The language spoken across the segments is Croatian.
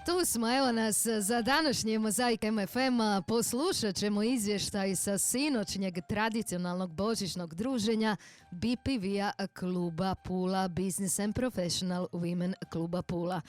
Tu smo, evo nas za današnji Mozaik MFM. Poslušat ćemo izvještaj sa sinoćnjeg tradicionalnog božićnog druženja BPV-a kluba Pula, Business and Professional Women kluba Pula.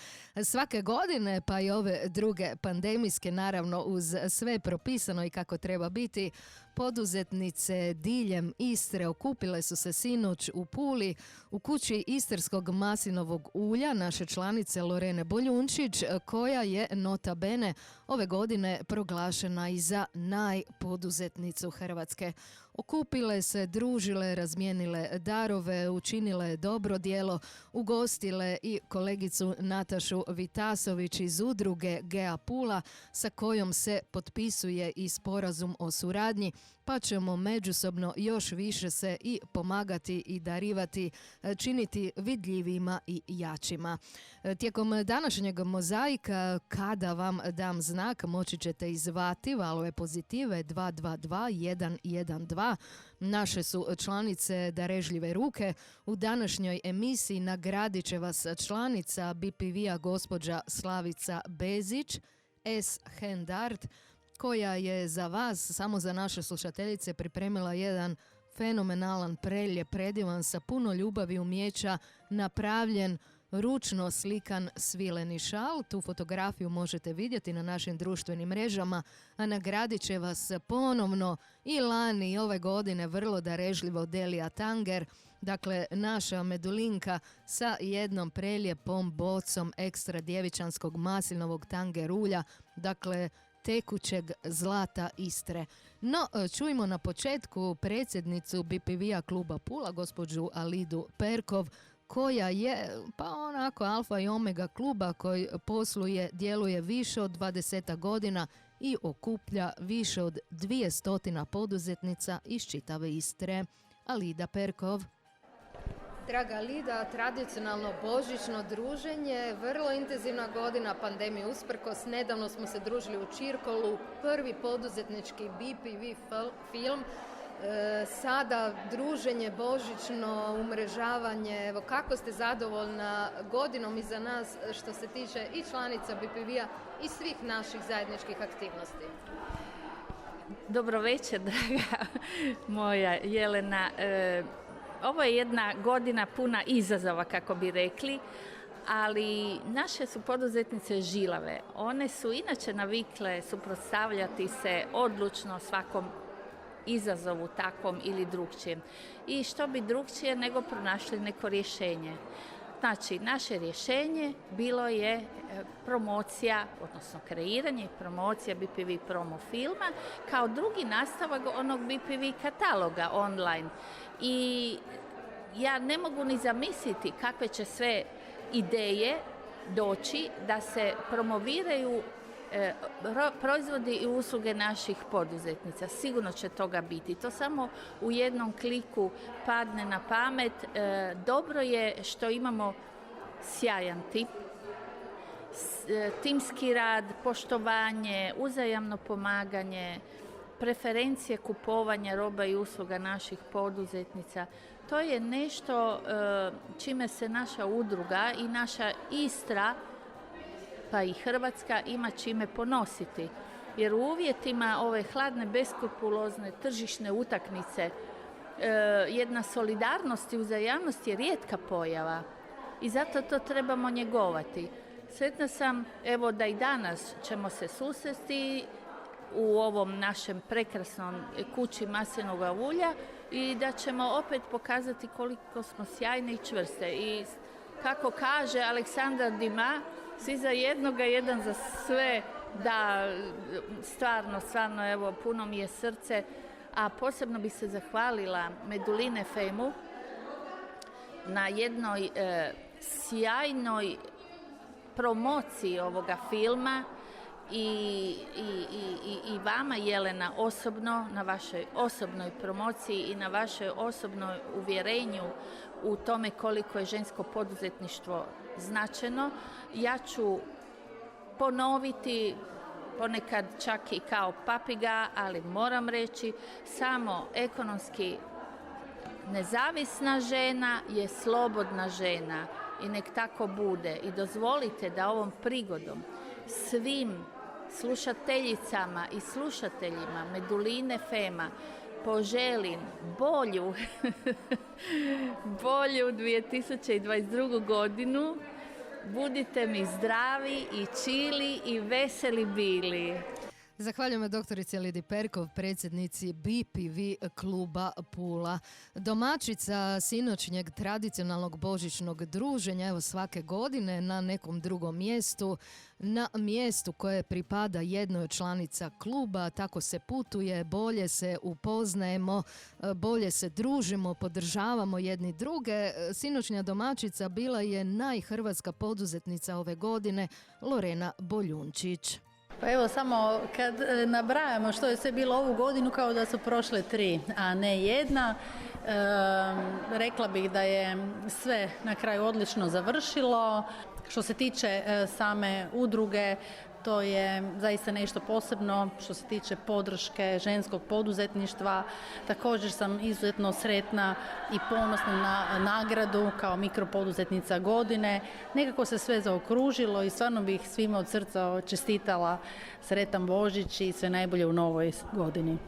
Svake godine, pa i ove druge pandemijske, naravno uz sve propisano i kako treba biti, poduzetnice diljem Istre okupile su se sinoć u Puli u kući istarskog maslinovog ulja naše članice Lorene Boljunčić, koja je nota bene ove godine proglašena i za najpoduzetnicu Hrvatske. Okupile se, družile, razmijenile darove, učinile dobro djelo, ugostile i kolegicu Natašu Vitasović iz udruge Gea Pula, sa kojom se potpisuje i sporazum o suradnji, pa ćemo međusobno još više se i pomagati i darivati, činiti vidljivima i jačima. Tijekom današnjeg mozaika, kada vam dam znak, moći ćete izvati valove pozitive 222 112. Naše su članice darežljive ruke. U današnjoj emisiji nagradit će vas članica BPV-a gospođa Slavica Bezić, S. Hendart, koja je za vas, samo za naše slušateljice, pripremila jedan fenomenalan, prelijep, predivan, sa puno ljubavi i umijeća napravljen ručno slikan svileni šal. Tu fotografiju možete vidjeti na našim društvenim mrežama, a nagradit će vas ponovno i lani i ove godine vrlo darežljivo Delija Tanger, dakle naša medulinka sa jednom prelijepom bocom ekstra djevičanskog maslinovog tanger ulja, dakle tekućeg zlata Istre. No, čujmo na početku predsjednicu BPV-a kluba Pula, gospođu Alidu Perkov, koja je pa onako alfa i omega kluba koji posluje, djeluje više od 20 godina i okuplja više od 200 poduzetnica iz čitave Istre. Alida Perkov. Draga Lida, tradicionalno božićno druženje, vrlo intenzivna godina pandemije usprkos. Nedavno smo se družili u Čirkolu, prvi poduzetnički BPV film. Sada druženje božićno, umrežavanje. Evo, kako ste zadovoljna godinom iza nas što se tiče i članica BPV-a i svih naših zajedničkih aktivnosti? Dobro večer, draga moja Jelena. Ovo je jedna godina puna izazova, kako bi rekli, ali naše su poduzetnice žilave. One su inače navikle suprotstavljati se odlučno svakom izazovu takvom ili drugčijem. I što bi drugčije nego pronašli neko rješenje. Znači, naše rješenje bilo je promocija, odnosno kreiranje i promocija BPV promo filma kao drugi nastavak onog BPV kataloga online. I ja ne mogu ni zamisliti kakve će sve ideje doći da se promoviraju proizvodi i usluge naših poduzetnica. Sigurno će toga biti. To samo u jednom kliku padne na pamet. Dobro je što imamo sjajan tip, timski rad, poštovanje, uzajamno pomaganje, preferencije kupovanja roba i usluga naših poduzetnica. To je nešto čime se naša udruga i naša Istra, pa i Hrvatska, ima čime ponositi. Jer u uvjetima ove hladne, beskrupulozne tržišne utakmice jedna solidarnost i uzajamnost je rijetka pojava i zato to trebamo njegovati. Sretna sam, evo, da i danas ćemo se susresti u ovom našem prekrasnom kući maslinovog ulja i da ćemo opet pokazati koliko smo sjajne i čvrste. I kako kaže Aleksandar Dima, svi za jednoga, jedan za sve. Da, stvarno, evo, puno mi je srce, a posebno bi se zahvalila Meduline Femu na jednoj sjajnoj promociji ovoga filma i vama, Jelena, osobno na vašoj osobnoj promociji i na vašoj osobnoj uvjerenju u tome koliko je žensko poduzetništvo značajno. Ja ću ponoviti, ponekad čak i kao papiga, ali moram reći, samo ekonomski nezavisna žena je slobodna žena i nek tako bude. I dozvolite da ovom prigodom svim slušateljicama i slušateljima Meduline FM-a poželim bolju 2022. godinu. Budite mi zdravi i čili i veseli bili. Zahvaljujemo doktorici Lidi Perkov, predsjednici BPV kluba Pula. Domaćica sinoćnjeg tradicionalnog božićnog druženja, evo svake godine na nekom drugom mjestu, na mjestu koje pripada jednoj od članica kluba, tako se putuje, bolje se upoznajemo, bolje se družimo, podržavamo jedni druge. Sinoćnja domaćica bila je najhrvatska poduzetnica ove godine, Lorena Boljunčić. Pa evo samo kad nabrajamo što je sve bilo ovu godinu kao da su prošle 3, a ne jedna, rekla bih da je sve na kraju odlično završilo. Što se tiče same udruge, to je zaista nešto posebno što se tiče podrške ženskog poduzetništva. Također sam izuzetno sretna i ponosna na nagradu kao mikropoduzetnica godine. Nekako se sve zaokružilo i stvarno bih svima od srca čestitala sretan Božić i sve najbolje u novoj godini.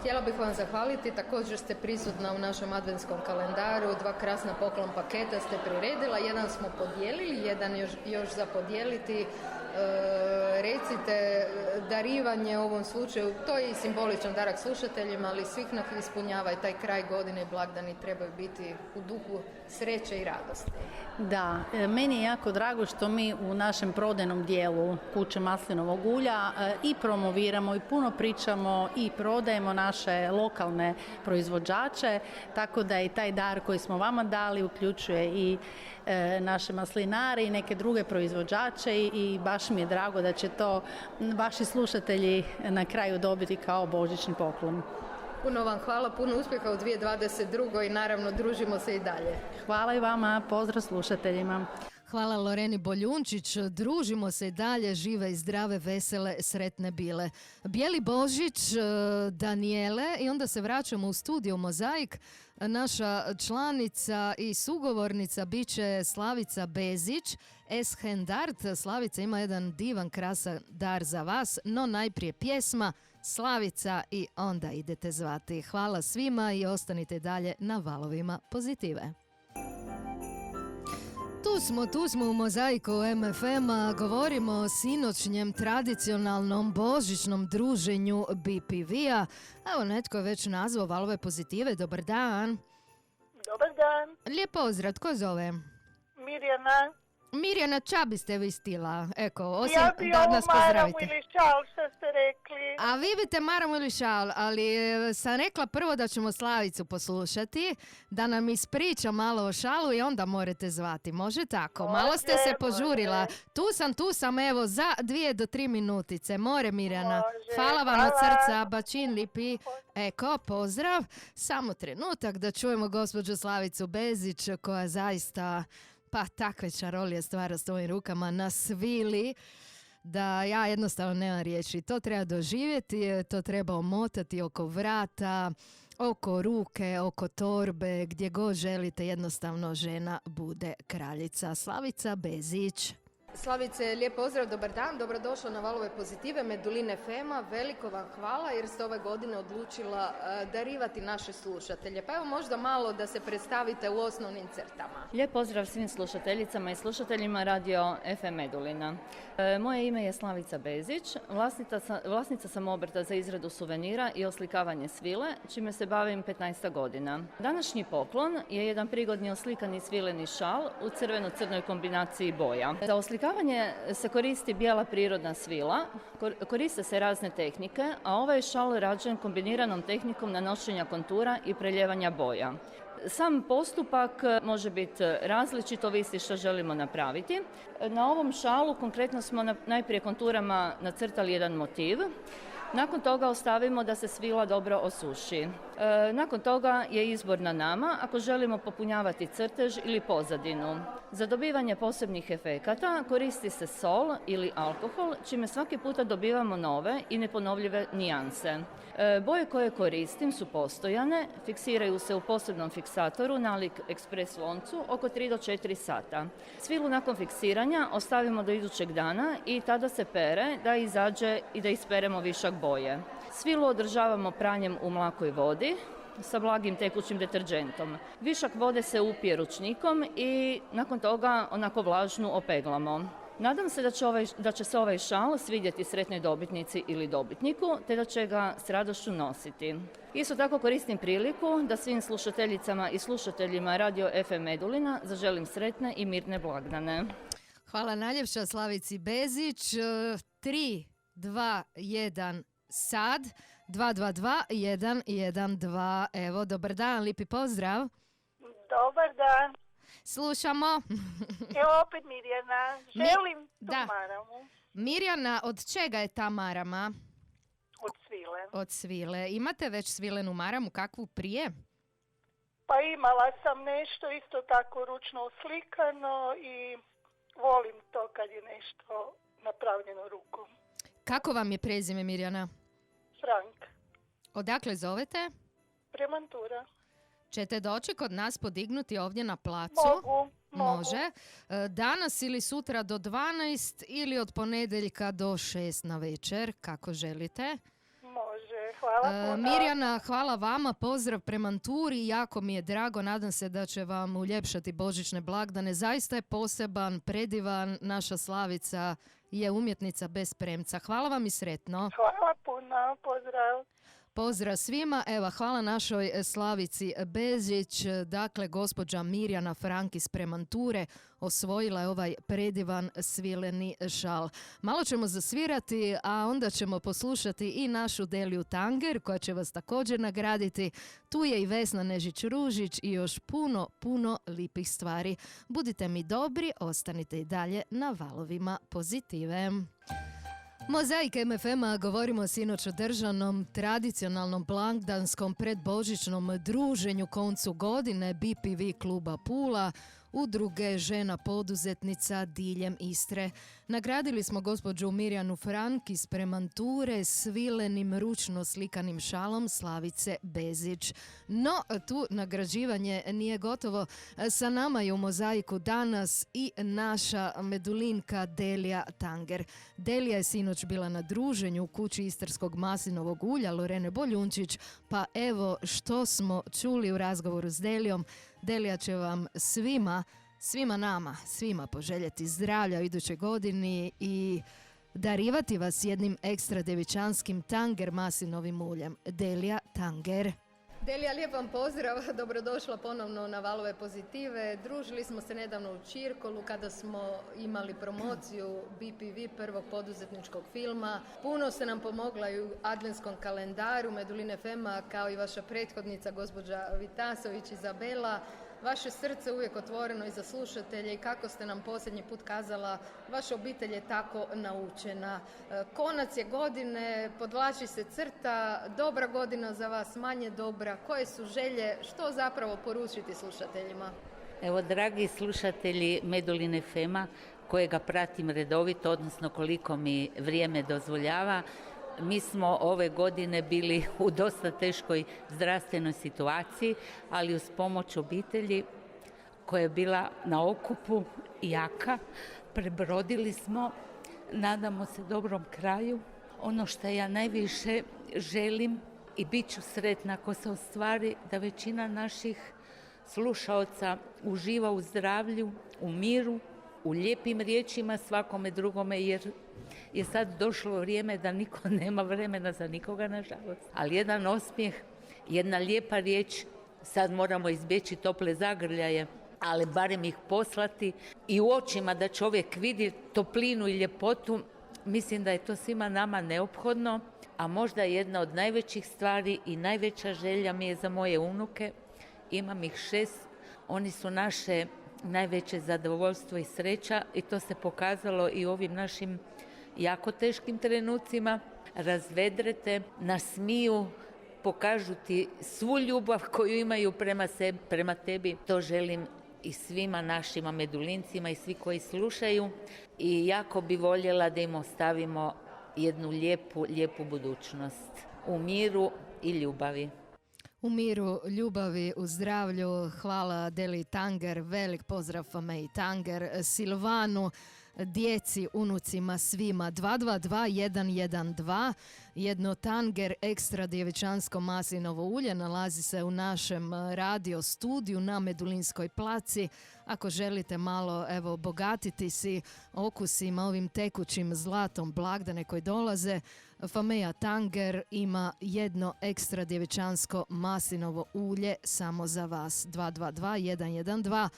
Htjela bih vam zahvaliti, također ste prisutna u našem adventskom kalendaru, 2 krasna poklon paketa ste priredila, jedan smo podijelili, jedan još za podijeliti. Recite, darivanje u ovom slučaju, to je i simboličan darak slušateljima, ali svih nas ispunjava i taj kraj godine i blagdani trebaju biti u duhu sreće i radosti. Da, meni je jako drago što mi u našem prodajnom dijelu kuće maslinovog ulja i promoviramo i puno pričamo i prodajemo naše lokalne proizvođače, tako da i taj dar koji smo vama dali uključuje i naše maslinare i neke druge proizvođače i baš mi je drago da će to vaši slušatelji na kraju dobiti kao božićni poklon. Puno vam hvala, puno uspjeha u 2022. i naravno družimo se i dalje. Hvala i vama, pozdrav slušateljima. Hvala Loreni Boljunčić, družimo se i dalje, žive i zdrave, vesele, sretne bile. Bijeli Božić, Danijele, i onda se vraćamo u studio Mozaik. Naša članica i sugovornica bit će Slavica Bezić, Eshendart. Slavica ima jedan divan, krasan dar za vas, no najprije pjesma Slavica i onda idete zvati. Hvala svima i ostanite dalje na valovima pozitive. Tu smo u Mozaiku MFM-a, govorimo o sinoćnjem tradicionalnom božićnom druženju BPV-a. Evo, netko je već nazvao valove pozitive. Dobar dan. Dobar dan. Lijep pozdrav, tko zove? Mirjana. Mirjana, ča biste vi stila? Eko, osim Ja bi da ovo nas maramu pozdravite. ili šal što ste rekli. A vi biste maramu ili šal, ali sam rekla prvo da ćemo Slavicu poslušati, da nam ispriča malo o šalu i onda morate zvati. Može tako? Malo ste se požurila. Može. Tu sam, evo, za 2 do 3 minutice. More, Mirjana. Može, Hvala vam od hvala. srca. Bačin lipi. Eko, pozdrav. Samo trenutak da čujemo gospođu Slavicu Bezić, koja zaista, pa takve čarolije stvara s tvojim rukama na svili, da ja jednostavno nemam riječi. To treba doživjeti, to treba omotati oko vrata, oko ruke, oko torbe, gdje god želite, jednostavno žena bude kraljica. Slavica Bezić. Slavice, lijep pozdrav, dobar dan, dobrodošla na Valove pozitive Meduline FM-a. Veliko vam hvala jer ste ove godine odlučila darivati naše slušatelje. Pa evo možda malo da se predstavite u osnovnim crtama. Lijep pozdrav svim slušateljicama i slušateljima radio FM Medulina. Moje ime je Slavica Bezić, vlasnica sam obrta za izradu suvenira i oslikavanje svile, čime se bavim 15 godina. Današnji poklon je jedan prigodni oslikani svileni šal u crveno-crnoj kombinaciji boja. Za oslikavanje se koristi bijela prirodna svila, koriste se razne tehnike, a ovaj šal rađen kombiniranom tehnikom nanošenja kontura i preljevanja boja. Sam postupak može biti različit, ovisi što želimo napraviti. Na ovom šalu konkretno smo najprije konturama nacrtali jedan motiv. Nakon toga ostavimo da se svila dobro osuši. Nakon toga je izbor na nama ako želimo popunjavati crtež ili pozadinu. Za dobivanje posebnih efekata koristi se sol ili alkohol, čime svaki puta dobivamo nove i neponovljive nijanse. Boje koje koristim su postojane, fiksiraju se u posebnom fiksatoru nalik ekspres loncu oko 3 do 4 sata. Svilu nakon fiksiranja ostavimo do idućeg dana i tada se pere da izađe i da isperemo višak boje. Svilu održavamo pranjem u mlakoj vodi sa blagim tekućim deterđentom. Višak vode se upije ručnikom i nakon toga onako vlažnu opeglamo. Nadam se da će se ovaj šal svidjeti sretnoj dobitnici ili dobitniku, te da će ga s radošću nositi. Isto tako koristim priliku da svim slušateljicama i slušateljima Radio FM Medulina zaželim sretne i mirne blagdane. Hvala najljepša Slavici Bezić. 3, 2, 1, sad. 222 112. Evo, dobar dan, lipi pozdrav. Dobar dan. Slušamo. Evo opet Mirjana. Želim tu da. maramu. Mirjana, od čega je ta marama? Od svile. Od svile. Imate već svilenu maramu, kakvu prije? Pa imala sam nešto isto tako ručno uslikano i volim to kad je nešto napravljeno rukom. Kako vam je prezime, Mirjana? Frank. Odakle zovete? Premantura. Ćete doći kod nas podignuti ovdje na placu? Mogu. Može. Danas ili sutra do 12 ili od ponedjeljka do 6 na večer, kako želite. Može, hvala puno. Mirjana, hvala vama, pozdrav Premanturi, jako mi je drago, nadam se da će vam uljepšati božićne blagdane. Zaista je poseban, predivan, naša Slavica je umjetnica bez premca. Hvala vam i sretno. Hvala puno, pozdrav. Pozdrav svima, evo hvala našoj Slavici Bezić, dakle gospođa Mirjana Frank iz Premanture osvojila je ovaj predivan svileni šal. Malo ćemo zasvirati, a onda ćemo poslušati i našu Deliju Tanger koja će vas također nagraditi. Tu je i Vesna Nežić-Ružić i još puno lipih stvari. Budite mi dobri, ostanite i dalje na valovima pozitive. Mozaik MFM-a govorimo sinoć o državnom tradicionalnom blagdanskom predbožićnom druženju koncu godine BPV kluba Pula, udruge žena poduzetnica diljem Istre. Nagradili smo gospođu Mirjanu Frank iz Premanture svilenim ručno slikanim šalom Slavice Bezić. No, tu nagrađivanje nije gotovo. Sa nama je u mozaiku danas i naša medulinka Delija Tanger. Delija je sinoć bila na druženju u kući istarskog maslinovog ulja Lorene Boljunčić, pa evo što smo čuli u razgovoru s Delijom. Delija će vam svima nama poželjeti zdravlja u idućoj godini i darivati vas jednim ekstra devičanskim tanger maslinovim uljem. Delija Tanger. Delija, lijep vam pozdrav, dobrodošla ponovno na Valove pozitive. Družili smo se nedavno u Čirkolu kada smo imali promociju BPV prvog poduzetničkog filma. Puno ste nam pomogla i u adventskom kalendaru Meduline FM-a kao i vaša prethodnica gospođa Vitasović Izabela. Vaše srce uvijek otvoreno i za slušatelje i kako ste nam posljednji put kazala, vaša obitelj je tako naučena. Konac je godine, podvlači se crta, dobra godina za vas, manje dobra. Koje su želje, što zapravo poručiti slušateljima? Evo, dragi slušatelji Meduline FM-a, kojega pratim redovito, odnosno koliko mi vrijeme dozvoljava, mi smo ove godine bili u dosta teškoj zdravstvenoj situaciji, ali uz pomoć obitelji koja je bila na okupu jaka, prebrodili smo, nadamo se dobrom kraju. Ono što ja najviše želim i bit ću sretna ako se ostvari da većina naših slušaoca uživa u zdravlju, u miru, u lijepim riječima svakome drugome, jer je sad došlo vrijeme da niko nema vremena za nikoga, nažalost. Ali jedan osmijeh, jedna lijepa riječ, sad moramo izbjeći tople zagrljaje, ali barem ih poslati i u očima da čovjek vidi toplinu i ljepotu, mislim da je to svima nama neophodno, a možda jedna od najvećih stvari i najveća želja mi je za moje unuke. Imam ih 6, oni su naše najveće zadovoljstvo i sreća i to se pokazalo i u ovim našim jako teškim trenucima. Razvedrete, nasmiju, pokažu ti svu ljubav koju imaju prema tebi. To želim i svima našima medulincima i svi koji slušaju i jako bi voljela da im ostavimo jednu lijepu budućnost u miru i ljubavi. U miru, ljubavi, u zdravlju. Hvala Deli Tanger, velik pozdrav Fameji Tanger, Silvanu, djeci, unucima, svima. 222-112, jedno Tanger ekstra djevičansko maslinovo ulje nalazi se u našem radio studiju na Medulinskoj placi. Ako želite malo obogatiti si okusima, ovim tekućim zlatom blagdane koji dolaze, Fameja Tanger ima jedno ekstra djevičansko maslinovo ulje samo za vas. 222-112.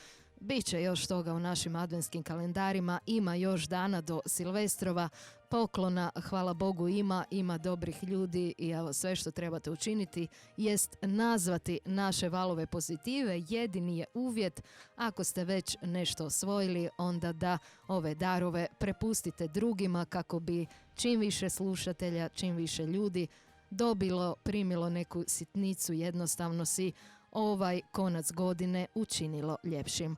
Biće još toga u našim adventskim kalendarima, ima još dana do Silvestrova, poklona, hvala Bogu ima dobrih ljudi i evo sve što trebate učiniti jest nazvati naše valove pozitive. Jedini je uvjet, ako ste već nešto osvojili, onda da ove darove prepustite drugima kako bi čim više slušatelja, čim više ljudi primilo neku sitnicu, jednostavno si ovaj konac godine učinilo ljepšim.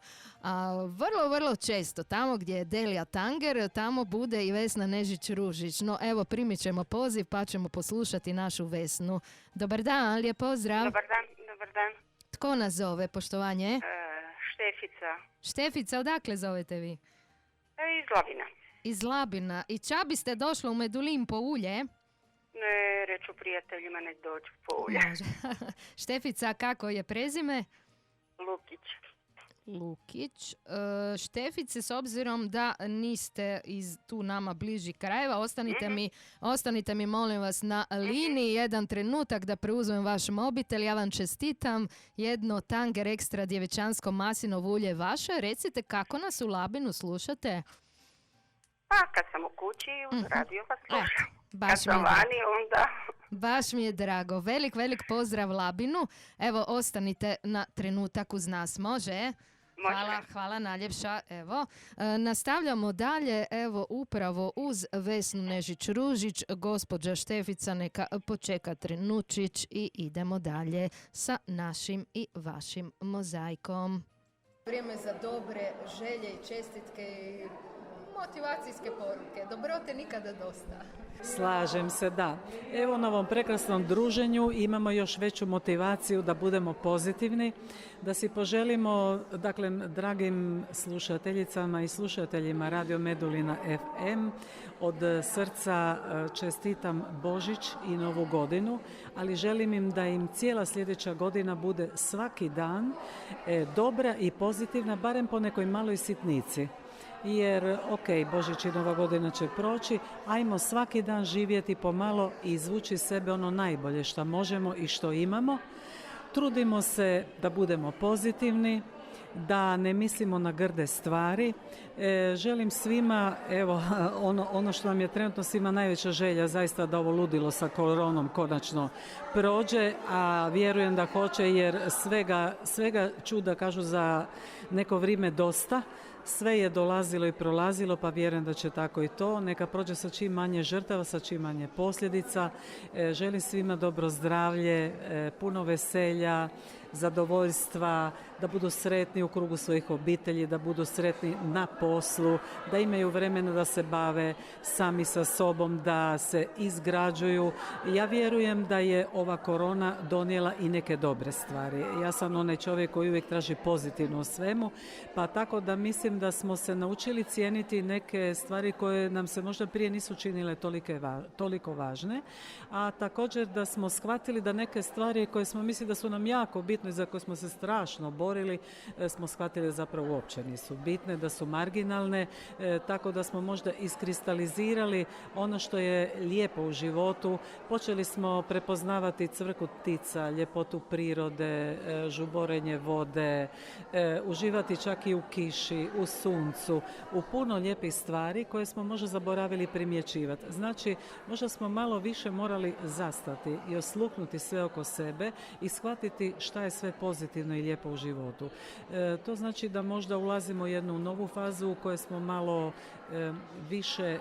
Vrlo često tamo gdje je Delija Tanger, tamo bude i Vesna Nežić-Ružić. No evo, primit ćemo poziv pa ćemo poslušati našu Vesnu. Dobar dan, lijep pozdrav. Dobar dan. Tko nas zove, poštovanje? Štefica. Štefica, odakle zovete vi? Iz Labina. Iz Labina. I ča biste došla u Medulin po ulje? Ne, reću prijateljima nek dođu po ulje. Može. Štefica, kako je prezime? Lukić. Štefice, s obzirom da niste iz tu nama bliži krajeva, ostanite mi molim vas na liniji jedan trenutak da preuzmem vaš mobitel. Ja vam čestitam jedno Tanger ekstra djevičansko maslinovo ulje vaše. Recite kako nas u Labinu slušate? Pa kad sam u kući uz radio vas slušam. Kad sam vani onda... Baš mi je drago. Velik pozdrav Labinu. Evo, ostanite na trenutak uz nas. Može? Hvala najljepša. Evo, nastavljamo dalje. Evo, upravo uz Vesnu Nežić-Ružić, gospođa Štefica neka počeka trenučić i idemo dalje sa našim i vašim mozaikom. Vrijeme za dobre želje i čestitke i motivacijske poruke. Dobrote nikada dosta. Slažem se, da. Evo na ovom prekrasnom druženju imamo još veću motivaciju da budemo pozitivni, da si poželimo, dakle, dragim slušateljicama i slušateljima Radio Medulina FM, od srca čestitam Božić i Novu godinu, ali želim im da im cijela sljedeća godina bude svaki dan dobra i pozitivna, barem po nekoj maloj sitnici. Jer, Božić i Nova godina će proći, ajmo svaki dan živjeti pomalo i izvući sebe ono najbolje što možemo i što imamo. Trudimo se da budemo pozitivni, da ne mislimo na grde stvari. Želim svima, evo, ono što nam je trenutno svima najveća želja, zaista da ovo ludilo sa koronom konačno prođe, a vjerujem da hoće jer svega čuda kažu za neko vrijeme dosta. Sve je dolazilo i prolazilo, pa vjerujem da će tako i to. Neka prođe sa čim manje žrtava, sa čim manje posljedica. Želim svima dobro zdravlje, puno veselja, zadovoljstva, da budu sretni u krugu svojih obitelji, da budu sretni na poslu, da imaju vremena da se bave sami sa sobom, da se izgrađuju. Ja vjerujem da je ova korona donijela i neke dobre stvari. Ja sam onaj čovjek koji uvijek traži pozitivno u svemu, pa tako da mislim da smo se naučili cijeniti neke stvari koje nam se možda prije nisu činile toliko važne, a također da smo shvatili da neke stvari koje smo mislili da su nam jako bitne i za koje smo se strašno borili, smo shvatili da zapravo uopće nisu bitne, da su marginalne, tako da smo možda iskristalizirali ono što je lijepo u životu. Počeli smo prepoznavati cvrku ptica, ljepotu prirode, žuborenje vode, uživati čak i u kiši, u suncu, u puno lijepih stvari koje smo možda zaboravili primjećivati. Znači, možda smo malo više morali zastati i osluknuti sve oko sebe i shvatiti šta je je sve pozitivno i lijepo u životu. To znači da možda ulazimo u jednu novu fazu u kojoj smo malo više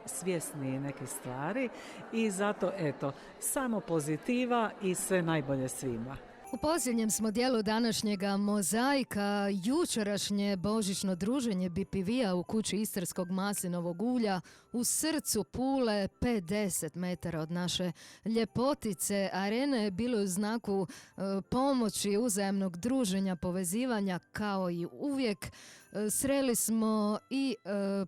svjesni nekih stvari i zato eto, samo pozitiva i sve najbolje svima. U posljednjem smo dijelu današnjega mozaika. Jučerašnje božićno druženje BPV-a u kući istarskog maslinovog ulja u srcu Pule, 50 metara od naše ljepotice arene, je bilo u znaku pomoći, uzajamnog druženja, povezivanja, kao i uvijek. Sreli smo i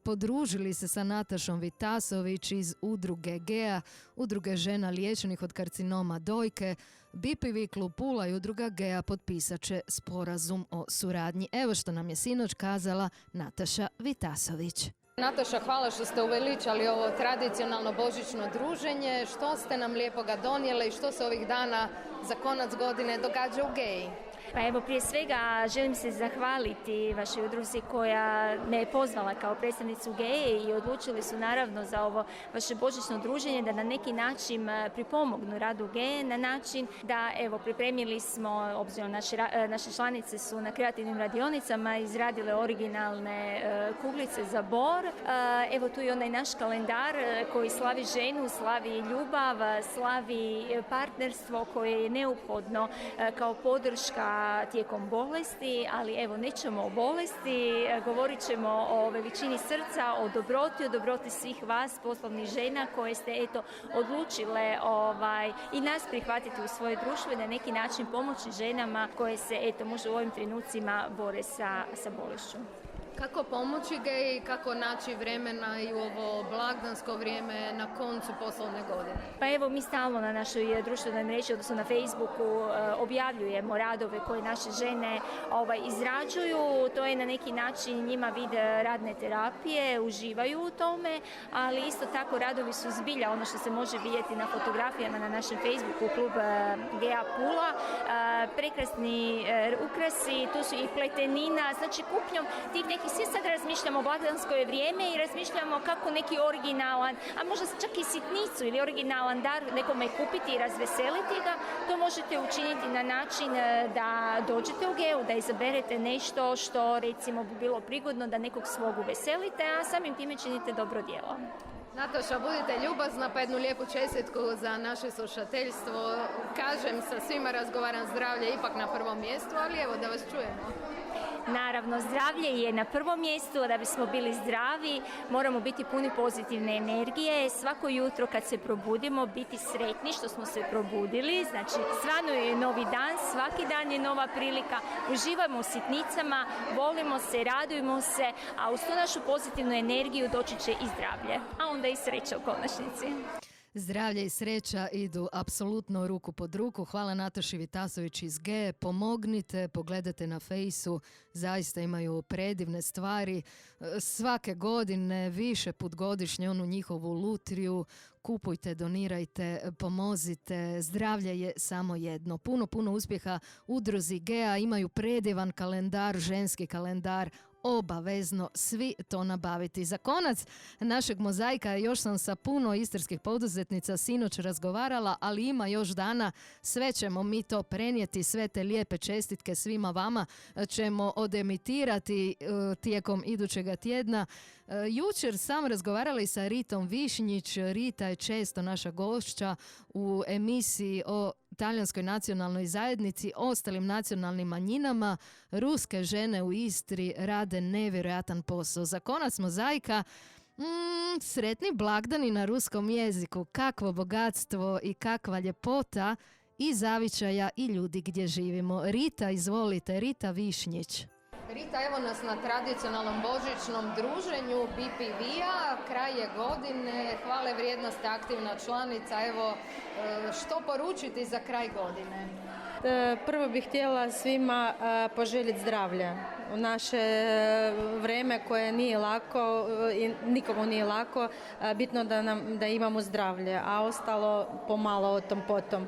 podružili se sa Natašom Vitasović iz udruge GEA, udruge žena liječenih od karcinoma dojke. BPV klub Pula i udruga GEA potpisat će sporazum o suradnji. Evo što nam je sinoć kazala Nataša Vitasović. Nataša, hvala što ste uveličali ovo tradicionalno božićno druženje. Što ste nam lijepoga donijeli i što se ovih dana za konac godine događa u GEI? Pa evo, prije svega želim se zahvaliti vašoj udruzi koja me je pozvala kao predstavnicu GEA i odlučili su naravno za ovo vaše božićno druženje da na neki način pripomognu radu GEA na način da evo pripremili smo, obzirom naše članice su na kreativnim radionicama izradile originalne kuglice za bor. Evo tu je onaj naš kalendar koji slavi ženu, slavi ljubav, slavi partnerstvo koje je neophodno kao podrška tijekom bolesti, ali evo nećemo o bolesti, govorit ćemo o veličini srca, o dobroti svih vas, poslovnih žena koje ste eto odlučile i nas prihvatiti u svoje društvo i na neki način pomoći ženama koje se eto možda u ovim trenucima bore sa bolešću. Kako pomoći GEI, kako naći vremena i u ovo blagdansko vrijeme na koncu poslovne godine? Pa evo, mi stalno na našoj društvenoj mreži, odnosno na Facebooku, objavljujemo radove koje naše žene izrađuju. To je na neki način njima vid radne terapije, uživaju u tome, ali isto tako radovi su zbilja ono što se može vidjeti na fotografijama na našem Facebooku, klub GEA Pula. Prekrasni ukrasi, tu su i pletenina, znači kupnjom tih nekih. Svi sad razmišljamo o blagdanskoj vrijeme i razmišljamo kako neki originalan, a možda čak i sitnicu ili originalan dar nekome kupiti i razveseliti ga. To možete učiniti na način da dođete u GEU, da izaberete nešto što recimo bi bilo prigodno da nekog svog uveselite, a samim time činite dobro djelo. Nataša, budite ljubazna, pa jednu lijepu čestitku za naše slušateljstvo. Kažem, sa svima razgovaram, zdravlje ipak na prvom mjestu, ali evo da vas čujemo. Naravno, zdravlje je na prvom mjestu, a da bismo bili zdravi moramo biti puni pozitivne energije. Svako jutro kad se probudimo biti sretni što smo se probudili, znači stvarno je novi dan, svaki dan je nova prilika, uživamo u sitnicama, volimo se, radujemo se, a uz tu našu pozitivnu energiju doći će i zdravlje, a onda i sreća u konačnici. Zdravlje i sreća idu apsolutno ruku pod ruku. Hvala Nataši Vitasović iz GE. Pomognite, pogledajte na fejsu, zaista imaju predivne stvari. Svake godine, više put godišnje, onu njihovu lutriju. Kupujte, donirajte, pomozite. Zdravlje je samo jedno. Puno uspjeha udruzi GEA. Imaju predivan kalendar, ženski kalendar. Obavezno svi to nabaviti. Za konac našeg mozaika još sam sa puno istarskih poduzetnica sinoć razgovarala, ali ima još dana. Sve ćemo mi to prenijeti, sve te lijepe čestitke svima vama ćemo odemitirati tijekom idućega tjedna. Jučer sam razgovarala i sa Ritom Višnjić. Rita je često naša gošća u emisiji o talijanskoj nacionalnoj zajednici, ostalim nacionalnim manjinama. Ruske žene u Istri rade nevjerojatan posao. Za konac mozaika, sretni blagdani na ruskom jeziku. Kakvo bogatstvo i kakva ljepota i zavičaja i ljudi gdje živimo. Rita, izvolite, Rita Višnjić. Rita, evo nas na tradicionalnom božićnom druženju BPV-a, kraj je godine, hvale vrijedna ste aktivna članica, evo što poručiti za kraj godine? Prvo bih htjela svima poželjeti zdravlja. u naše vrijeme koje nije lako i nikomu nije lako, bitno da imamo zdravlje, a ostalo pomalo o tom potom.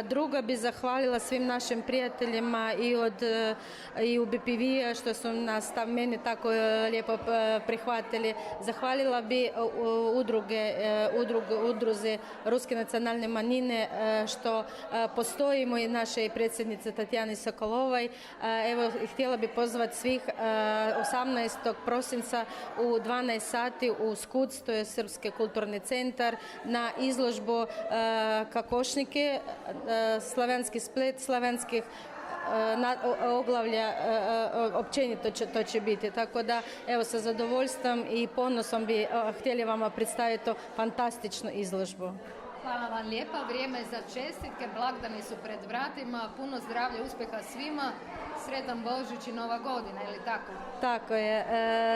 Drugo bi zahvalila svim našim prijateljima i u BPV što su nas meni tako lijepo prihvatili. Zahvalila bi udruze Ruske nacionalne manjine što postojimo i naše predsjednice Tatjane Sokolovoj. Evo, htjela bi pozvati svih 18. prosinca u 12 sati u Skuc, to je Srpski kulturni centar, na izložbu Kakošnike, slavenski splet, slavenskih oglavlja, općenito to će biti. Tako da, evo, sa zadovoljstvom i ponosom bi htjeli vama predstaviti fantastičnu izložbu. Hvala vam lijepa, vrijeme je za čestitke, blagdani su pred vratima, puno zdravlja, uspjeha svima, sretan Božić i Nova godina, ili tako? Tako je.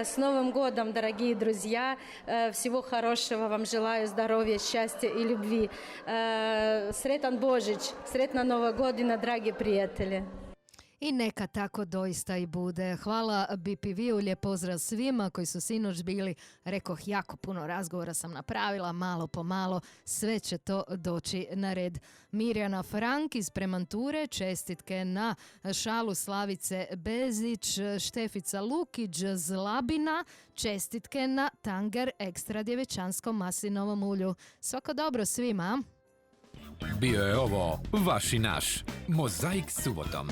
С Новым годом, дорогие друзья! Всего хорошего вам желаю, здоровья, счастья и любви. Sretan Božić, sretna Nova godina, dragi prijatelji! I neka tako doista i bude. Hvala BPV-u, lijep pozdrav svima koji su sinoć bili. Rekoh, jako puno razgovora sam napravila, malo po malo, sve će to doći na red. Mirjana Frank iz Premanture, čestitke na šalu Slavice Bezić, Štefica Lukić Zlabina, čestitke na tanger ekstra djevičanskom maslinovom ulju. Svako dobro svima! Bio je ovo vaš i naš Mozaik subotom.